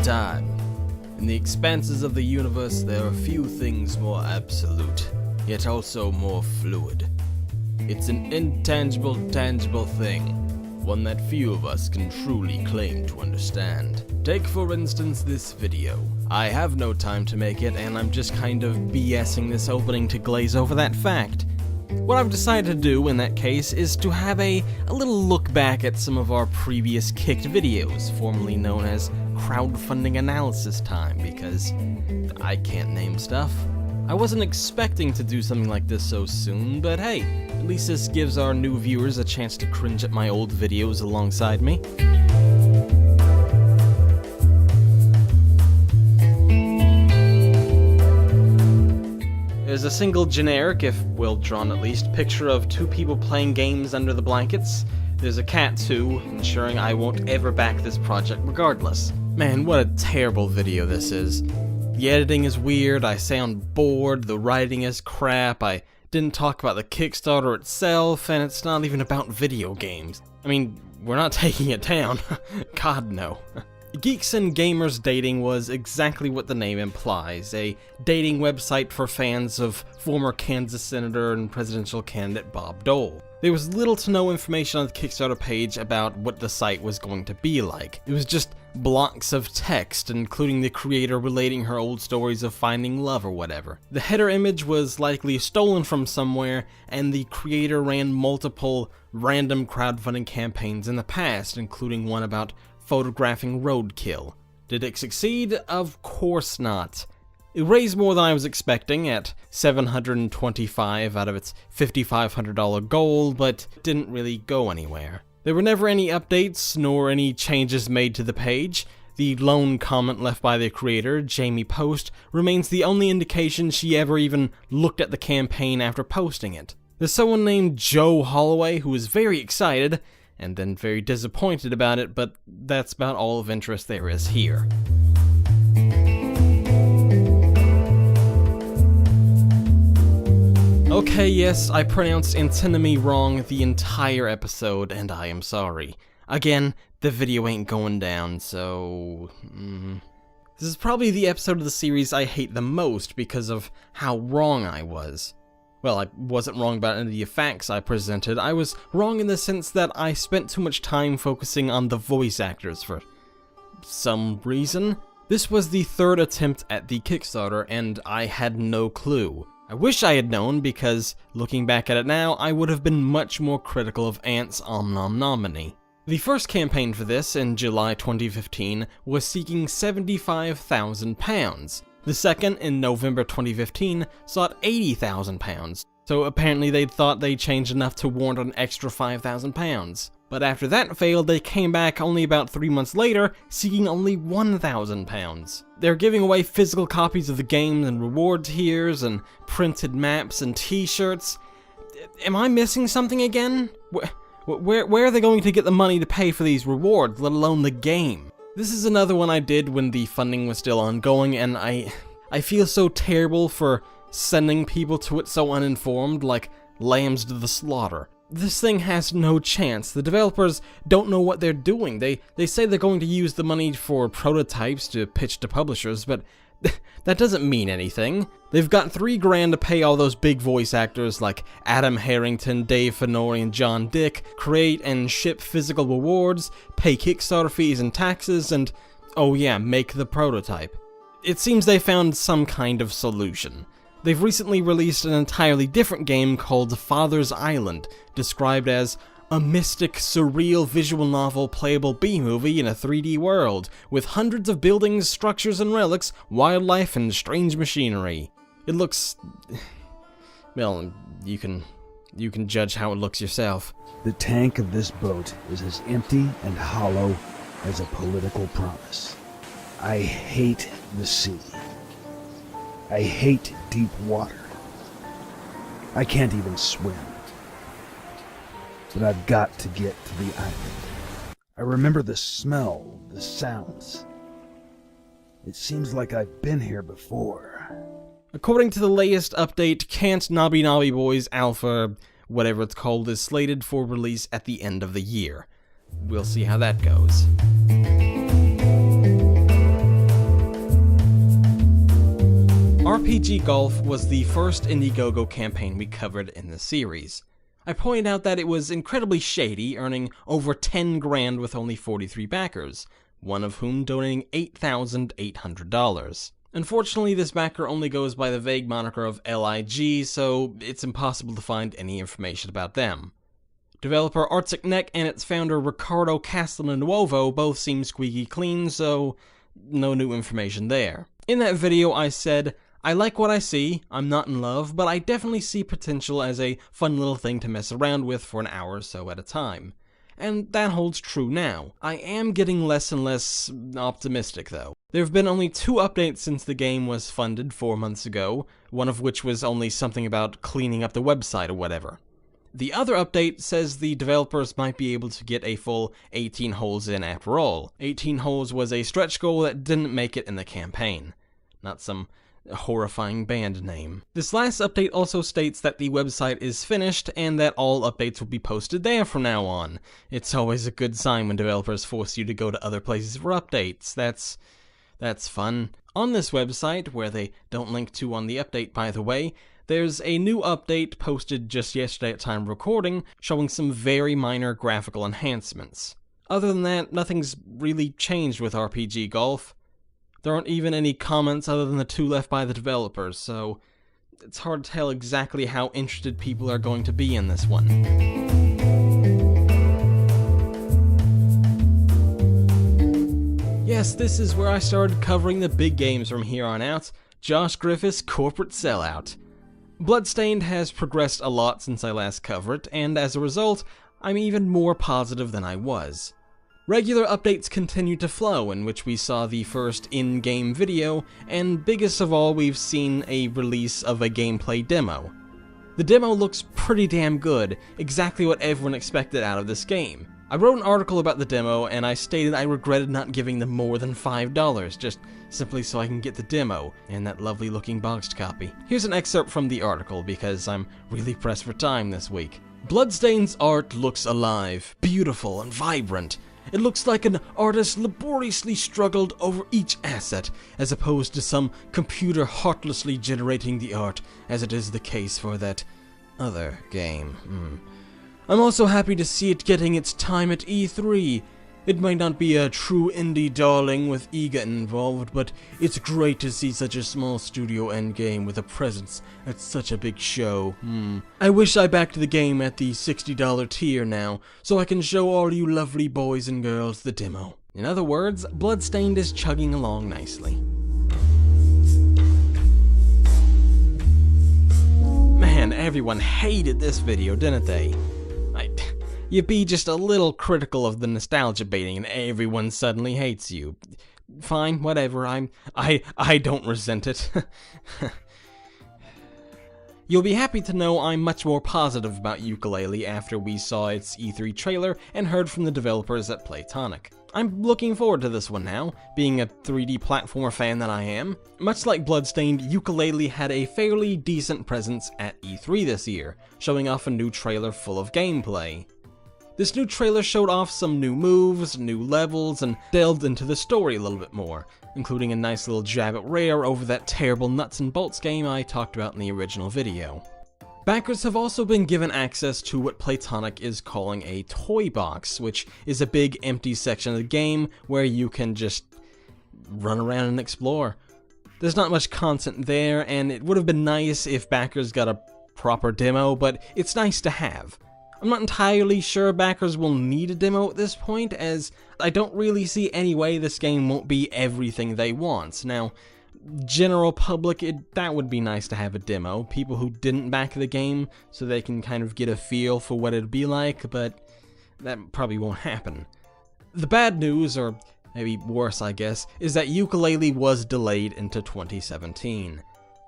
Time. In the expanses of the universe, there are few things more absolute, yet also more fluid. It's an intangible, tangible thing, one that few of us can truly claim to understand. Take for instance this video. I have no time to make it, and I'm just kind of BSing this opening to glaze over that fact. What I've decided to do in that case is to have a little look back at some of our previous Kicked videos, formerly known as crowdfunding analysis time, because I can't name stuff. I wasn't expecting to do something like this so soon, but hey, at least this gives our new viewers a chance to cringe at my old videos alongside me. There's a single generic, if well-drawn at least, picture of two people playing games under the blankets. There's a cat too, ensuring I won't ever back this project regardless. Man, what a terrible video this is. The editing is weird, I sound bored, the writing is crap, I didn't talk about the Kickstarter itself, and it's not even about video games. I mean, we're not taking it down. God no. Geeks and Gamers Dating was exactly what the name implies, a dating website for fans of former Kansas Senator and presidential candidate Bob Dole. There was little to no information on the Kickstarter page about what the site was going to be like. It was just blocks of text, including the creator relating her old stories of finding love or whatever. The header image was likely stolen from somewhere, and the creator ran multiple random crowdfunding campaigns in the past, including one about photographing roadkill. Did it succeed? Of course not. It raised more than I was expecting at $725 out of its $5,500 goal, but didn't really go anywhere. There were never any updates, nor any changes made to the page. The lone comment left by the creator, Jamie Post, remains the only indication she ever even looked at the campaign after posting it. There's someone named Joe Holloway who is very excited, and then very disappointed about it, but that's about all of interest there is here. Okay, yes, I pronounced antinomy wrong the entire episode, and I am sorry. Again, the video ain't going down, so... This is probably the episode of the series I hate the most because of how wrong I was. Well, I wasn't wrong about any of the facts I presented. I was wrong in the sense that I spent too much time focusing on the voice actors for some reason. This was the third attempt at the Kickstarter, and I had no clue. I wish I had known, because looking back at it now, I would have been much more critical of Ant's Om Nom Nominee. The first campaign for this, in July 2015, was seeking £75,000. The second, in November 2015, sought £80,000, so apparently they'd thought they'd changed enough to warrant an extra £5,000. But after that failed, they came back only about 3 months later, seeking only £1,000. They're giving away physical copies of the game and reward tiers, and printed maps and t-shirts. Am I missing something again? Where are they going to get the money to pay for these rewards, let alone the game? This is another one I did when the funding was still ongoing, and I feel so terrible for sending people to it so uninformed, like lambs to the slaughter. This thing has no chance. The developers don't know what they're doing. They say they're going to use the money for prototypes to pitch to publishers, but that doesn't mean anything. They've got $3 grand to pay all those big voice actors like Adam Harrington, Dave Finori, and John Dick, create and ship physical rewards, pay Kickstarter fees and taxes, and, oh yeah, make the prototype. It seems they found some kind of solution. They've recently released an entirely different game called Father's Island, described as a mystic, surreal visual novel playable B-movie in a 3D world, with hundreds of buildings, structures and relics, wildlife and strange machinery. It looks... well, you can judge how it looks yourself. The tank of this boat is as empty and hollow as a political promise. I hate the sea. I hate deep water. I can't even swim. But I've got to get to the island. I remember the smell, the sounds. It seems like I've been here before. According to the latest update, Can't Nobby Nobby Boys Alpha, whatever it's called, is slated for release at the end of the year. We'll see how that goes. RPG Golf was the first Indiegogo campaign we covered in the series. I pointed out that it was incredibly shady, earning over 10 grand with only 43 backers, one of whom donating $8,800. Unfortunately, this backer only goes by the vague moniker of LIG, so it's impossible to find any information about them. Developer Arctic Neck and its founder Ricardo Castelnuovo both seem squeaky clean, so no new information there. In that video I said, I like what I see, I'm not in love, but I definitely see potential as a fun little thing to mess around with for an hour or so at a time. And that holds true now. I am getting less and less optimistic though. There have been only 2 updates since the game was funded 4 months ago, one of which was only something about cleaning up the website or whatever. The other update says the developers might be able to get a full 18 holes in after all. 18 holes was a stretch goal that didn't make it in the campaign. Not some horrifying band name. This last update also states that the website is finished and that all updates will be posted there from now on. It's always a good sign when developers force you to go to other places for updates. That's fun. On this website, where they don't link to on the update by the way, there's a new update posted just yesterday at time of recording, showing some very minor graphical enhancements. Other than that, nothing's really changed with RPG Golf. There aren't even any comments other than the 2 left by the developers, so it's hard to tell exactly how interested people are going to be in this one. Yes, this is where I started covering the big games from here on out, Josh Griffith's corporate sellout. Bloodstained has progressed a lot since I last covered it, and as a result, I'm even more positive than I was. Regular updates continue to flow, in which we saw the first in-game video, and biggest of all, we've seen a release of a gameplay demo. The demo looks pretty damn good, exactly what everyone expected out of this game. I wrote an article about the demo, and I stated I regretted not giving them more than $5, just simply so I can get the demo, and that lovely looking boxed copy. Here's an excerpt from the article, because I'm really pressed for time this week. Bloodstained's art looks alive, beautiful, and vibrant. It looks like an artist laboriously struggled over each asset, as opposed to some computer heartlessly generating the art, as it is the case for that other game. I'm also happy to see it getting its time at E3. It might not be a true indie darling with EGA involved, but it's great to see such a small studio endgame with a presence at such a big show. I wish I backed the game at the $60 tier now, so I can show all you lovely boys and girls the demo. In other words, Bloodstained is chugging along nicely. Man, everyone hated this video, didn't they? You'd be just a little critical of the nostalgia baiting and everyone suddenly hates you. Fine, whatever, I don't resent it. You'll be happy to know I'm much more positive about Yooka-Laylee after we saw its E3 trailer and heard from the developers at Playtonic. I'm looking forward to this one now, being a 3D platformer fan that I am. Much like Bloodstained, Yooka-Laylee had a fairly decent presence at E3 this year, showing off a new trailer full of gameplay. This new trailer showed off some new moves, new levels, and delved into the story a little bit more, including a nice little jab at Rare over that terrible nuts and bolts game I talked about in the original video. Backers have also been given access to what Playtonic is calling a toy box, which is a big empty section of the game where you can just run around and explore. There's not much content there, and it would have been nice if backers got a proper demo, but it's nice to have. I'm not entirely sure backers will need a demo at this point, as I don't really see any way this game won't be everything they want. Now, general public, that would be nice to have a demo. People who didn't back the game, so they can kind of get a feel for what it'd be like, but that probably won't happen. The bad news, or maybe worse I guess, is that Yooka-Laylee was delayed into 2017.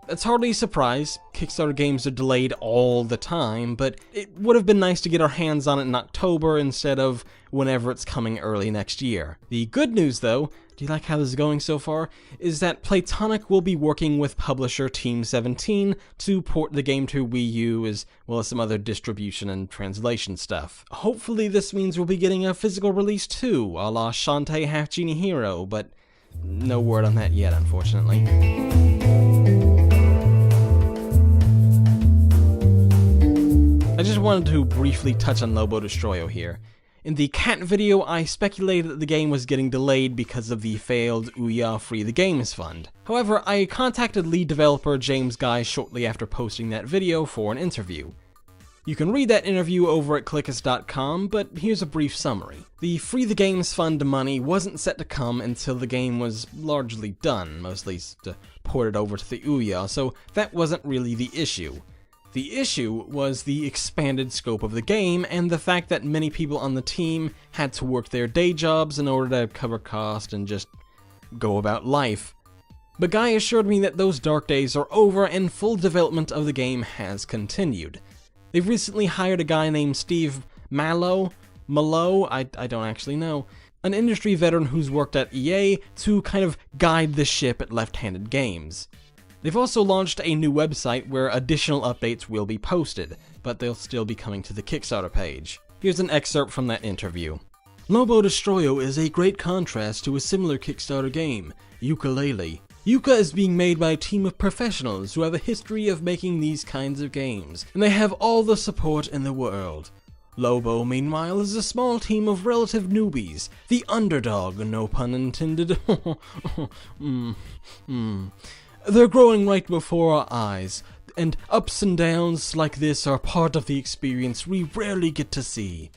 It's hardly a surprise, Kickstarter games are delayed all the time, but it would have been nice to get our hands on it in October instead of whenever it's coming early next year. The good news though, do you like how this is going so far, is that Playtonic will be working with publisher Team 17 to port the game to Wii U as well as some other distribution and translation stuff. Hopefully this means we'll be getting a physical release too, a la Shantae Half Genie Hero, but no word on that yet unfortunately. I just wanted to briefly touch on Lobo Destroyo here. In the cat video, I speculated that the game was getting delayed because of the failed Ouya Free the Games fund. However, I contacted lead developer James Guy shortly after posting that video for an interview. You can read that interview over at Cliqist.com, but here's a brief summary. The Free the Games fund money wasn't set to come until the game was largely done, mostly to port it over to the Ouya, so that wasn't really the issue. The issue was the expanded scope of the game and the fact that many people on the team had to work their day jobs in order to cover cost and just go about life. But Guy assured me that those dark days are over and full development of the game has continued. They've recently hired a guy named Steve Malo, I don't actually know, an industry veteran who's worked at EA to kind of guide the ship at Left-Handed Games. They've also launched a new website where additional updates will be posted, but they'll still be coming to the Kickstarter page. Here's an excerpt from that interview. Lobo Destroyo is a great contrast to a similar Kickstarter game, Yooka-Laylee. Yooka is being made by a team of professionals who have a history of making these kinds of games, and they have all the support in the world. Lobo, meanwhile, is a small team of relative newbies, the underdog, no pun intended. They're growing right before our eyes, and ups and downs like this are part of the experience we rarely get to see.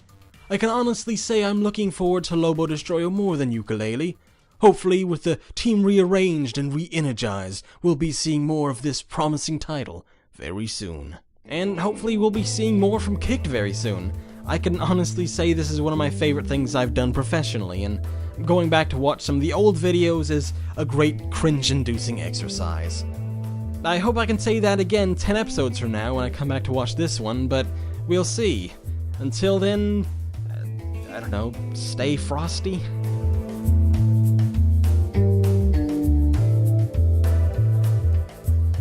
I can honestly say I'm looking forward to Lobo Destroyo more than Yooka-Laylee. Hopefully, with the team rearranged and re-energized, we'll be seeing more of this promising title very soon. And hopefully we'll be seeing more from Kicked very soon. I can honestly say this is one of my favorite things I've done professionally, and going back to watch some of the old videos is a great cringe-inducing exercise. I hope I can say that again 10 episodes from now when I come back to watch this one, but we'll see. Until then, I don't know, stay frosty?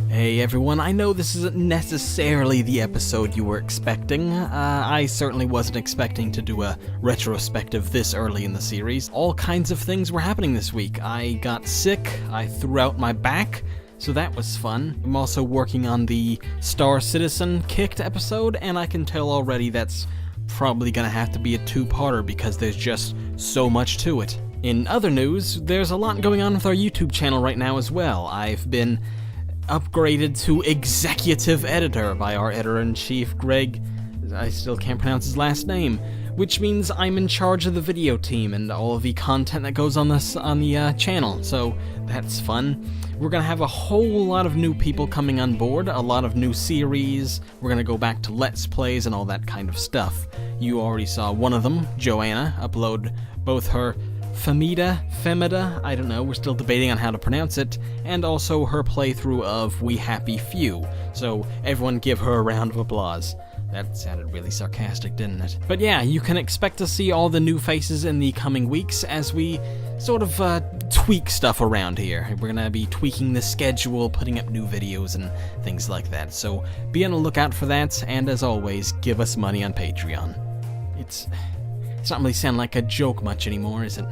Hey everyone, I know this isn't necessarily the episode you were expecting. I certainly wasn't expecting to do a retrospective this early in the series. All kinds of things were happening this week. I got sick, I threw out my back, so that was fun. I'm also working on the Star Citizen Kicked episode, and I can tell already that's probably gonna have to be a two-parter because there's just so much to it. In other news, there's a lot going on with our YouTube channel right now as well. I've been upgraded to executive editor by our editor-in-chief, Greg, I still can't pronounce his last name, which means I'm in charge of the video team and all of the content that goes on the channel, so that's fun. We're gonna have a whole lot of new people coming on board, a lot of new series, we're gonna go back to Let's Plays and all that kind of stuff. You already saw one of them, Joanna, upload both her Femida, I don't know, we're still debating on how to pronounce it, and also her playthrough of We Happy Few, so everyone give her a round of applause. That sounded really sarcastic, didn't it? But yeah, you can expect to see all the new faces in the coming weeks as we sort of tweak stuff around here. We're gonna be tweaking the schedule, putting up new videos and things like that, so be on the lookout for that, and as always, give us money on Patreon. It's not really sound like a joke much anymore, is it?